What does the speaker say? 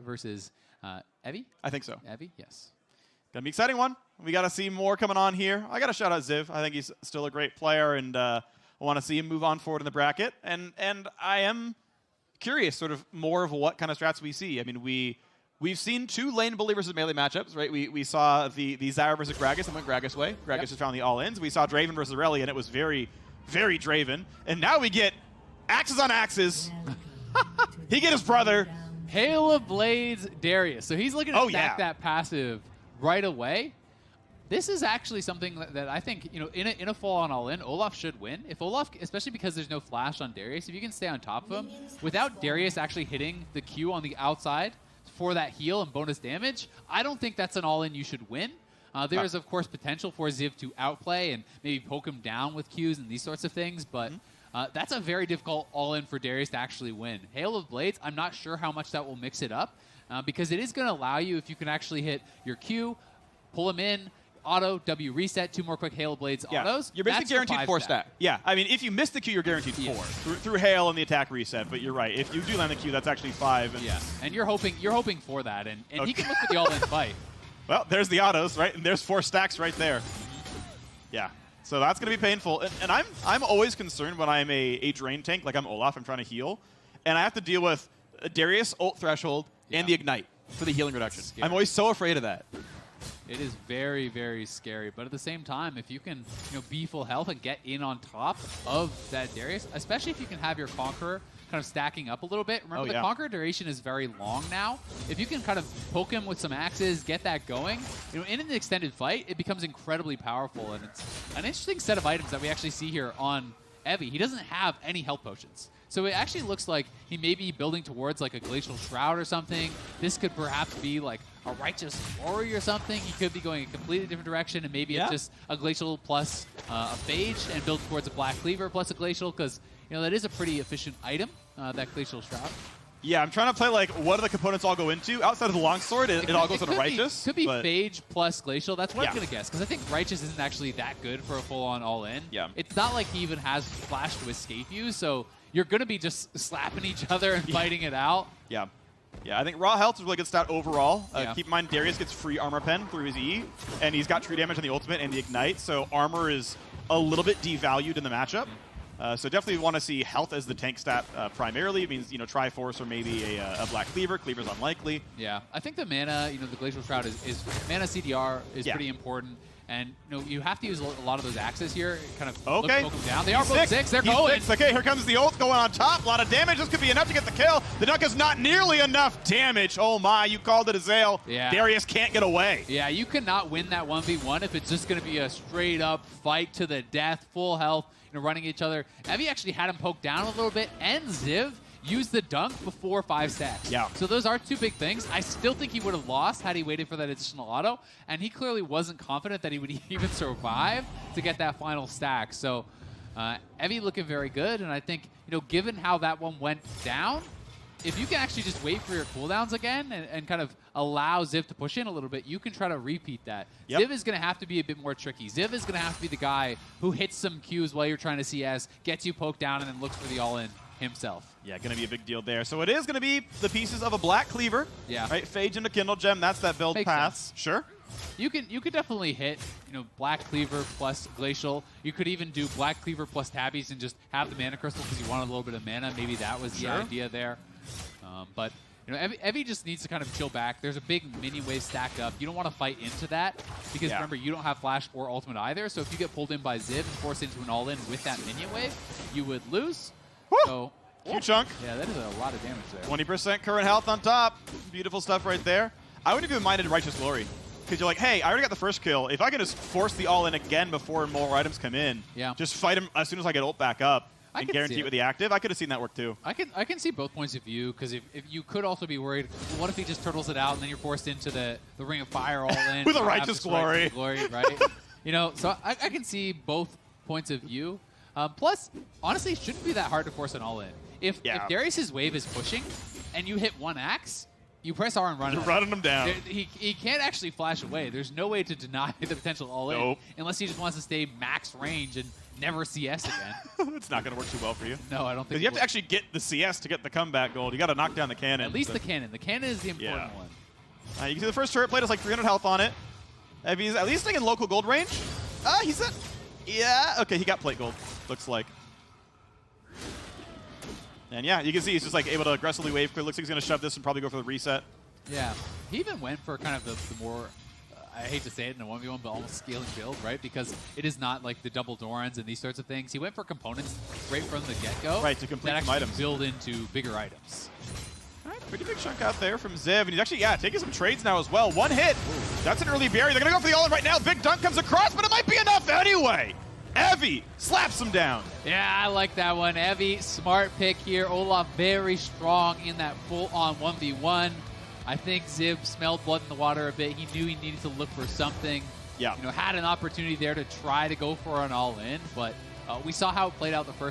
versus Evi? I think so. Evi, yes. Gonna be an exciting one. We got to see more coming on here. I got to shout out Ziv. I think he's still a great player, and I want to see him move on forward in the bracket. And I am curious, sort of more of what kind of strats we see. I mean, we've seen 2 lane bully versus melee matchups, right? We saw the Zyra versus Gragas and went Gragas' way. Gragas just found the all-ins. We saw Draven versus Reli, and it was very, very Draven. And now we get axes on axes. He get his brother. Hail of Blades Darius. So he's looking to stack that passive right away. This is actually something that I think, you know, in a full-on all-in, Olaf should win. If Olaf, especially because there's no flash on Darius, if you can stay on top of him, without Darius actually hitting the Q on the outside for that heal and bonus damage, I don't think that's an all-in you should win. There is, of course, potential for Ziv to outplay and maybe poke him down with Qs and these sorts of things, but that's a very difficult all-in for Darius to actually win. Hail of Blades, I'm not sure how much that will mix it up, because it is going to allow you, if you can actually hit your Q, pull him in, auto, W reset, 2 more quick Hail of Blades autos. You're basically guaranteed 4 stack. Yeah, I mean, if you miss the Q, you're guaranteed 4 through Hail and the attack reset. But you're right. If you do land the Q, that's actually 5. And and you're hoping for that, and he can look for the all-in fight. Well, there's the autos, right? And there's 4 stacks right there. Yeah. So that's going to be painful. And I'm always concerned when I'm a drain tank, like I'm Olaf, I'm trying to heal, and I have to deal with Darius, ult threshold, and the ignite for the healing reduction. I'm always so afraid of that. It is very, very scary. But at the same time, if you can, you know, be full health and get in on top of that Darius, especially if you can have your Conqueror kind of stacking up a little bit. Remember, the Conqueror duration is very long now. If you can kind of poke him with some axes, get that going, you know, in an extended fight, it becomes incredibly powerful. And it's an interesting set of items that we actually see here on Evi. He doesn't have any health potions. So it actually looks like he may be building towards like a Glacial Shroud or something. This could perhaps be like a Righteous Glory or something. He could be going a completely different direction, and maybe it's just a Glacial plus a Phage and build towards a Black Cleaver plus a Glacial, because, you know, that is a pretty efficient item, that Glacial Shroud. Yeah, I'm trying to play like what do the components all go into? Outside of the longsword, it all goes into Righteous. Could be Phage plus Glacial. That's what I'm going to guess, because I think Righteous isn't actually that good for a full-on all-in. Yeah. It's not like he even has Flash to escape you, so you're going to be just slapping each other and fighting it out. Yeah. Yeah, I think raw health is a really good stat overall. Keep in mind, Darius gets free armor pen through his E, and he's got true damage on the ultimate and the ignite, so armor is a little bit devalued in the matchup. So definitely want to see health as the tank stat primarily. It means, you know, Triforce or maybe a Black Cleaver. Cleaver's unlikely. Yeah, I think the mana, you know, the Glacial Shroud is mana CDR is pretty important. And, you know, you have to use a lot of those axes here, kind of poke them down. They are both 6. They're going. Okay, here comes the ult going on top. A lot of damage. This could be enough to get the kill. The Duck is not nearly enough damage. Oh my, you called it Azael. Yeah. Darius can't get away. Yeah, you cannot win that 1v1 if it's just going to be a straight up fight to the death, full health, you know, running each other. Evi actually had him poke down a little bit, and Ziv used the dunk before 5 stacks. Yeah. So those are 2 big things. I still think he would have lost had he waited for that additional auto, and he clearly wasn't confident that he would even survive to get that final stack. So Evi looking very good, and I think, you know, given how that one went down, if you can actually just wait for your cooldowns again and kind of allow Ziv to push in a little bit, you can try to repeat that. Ziv is going to have to be a bit more tricky. Ziv is going to have to be the guy who hits some Qs while you're trying to CS, gets you poked down, and then looks for the all-in himself. Yeah, going to be a big deal there. So it is going to be the pieces of a Black Cleaver. Yeah. Right, Phage into Kindle Gem. That's that build path. Sure. You could definitely hit, you know, Black Cleaver plus Glacial. You could even do Black Cleaver plus Tabbies and just have the Mana Crystal because you wanted a little bit of mana. Maybe that was the idea there. But, you know, Evi just needs to kind of chill back. There's a big minion wave stacked up. You don't want to fight into that because, remember, you don't have Flash or Ultimate either. So if you get pulled in by Ziv and forced into an all-in with that minion wave, you would lose. Woo! So, Q-Chunk. Yeah, that is a lot of damage there. 20% current health on top. Beautiful stuff right there. I wouldn't even minded Righteous Glory. Because you're like, hey, I already got the first kill. If I can just force the all-in again before more items come in, just fight him as soon as I get ult back up and guarantee it with the active, I could have seen that work too. I can see both points of view, because if you could also be worried, well, what if he just turtles it out and then you're forced into the Ring of Fire all-in? With a Righteous Glory. Right? You know, so I can see both points of view. Plus, honestly, it shouldn't be that hard to force an all-in. If Darius' wave is pushing and you hit one axe, You press R and run. You're running him down. He can't actually flash away. There's no way to deny the potential all-in unless he just wants to stay max range and never CS again. It's not going to work too well for you. No, I don't think. You have to actually get the CS to get the comeback gold. You got to knock down the cannon. At least the cannon. The cannon is the important one. You can see the first turret plate has like 300 health on it. Evi's at least in local gold range. He's at... Yeah, okay, he got plate gold, looks like. And yeah, you can see he's just like able to aggressively wave clear. Looks like he's going to shove this and probably go for the reset. Yeah, he even went for kind of the more, I hate to say it in a 1v1, but almost scaling build, right? Because it is not like the double Dorans and these sorts of things. He went for components right from the get-go. Right, to complete some items. Build into bigger items. All right, pretty big chunk out there from Ziv. And he's actually, taking some trades now as well. One hit. Ooh. That's an early barrier. They're going to go for the all-in right now. Big dunk comes across, but it might be enough anyway. Evi slaps him down. Yeah, I like that one. Evi, smart pick here. Olaf very strong in that full-on 1v1. I think Ziv smelled blood in the water a bit. He knew he needed to look for something. Yeah. Had an opportunity there to try to go for an all-in, but we saw how it played out the first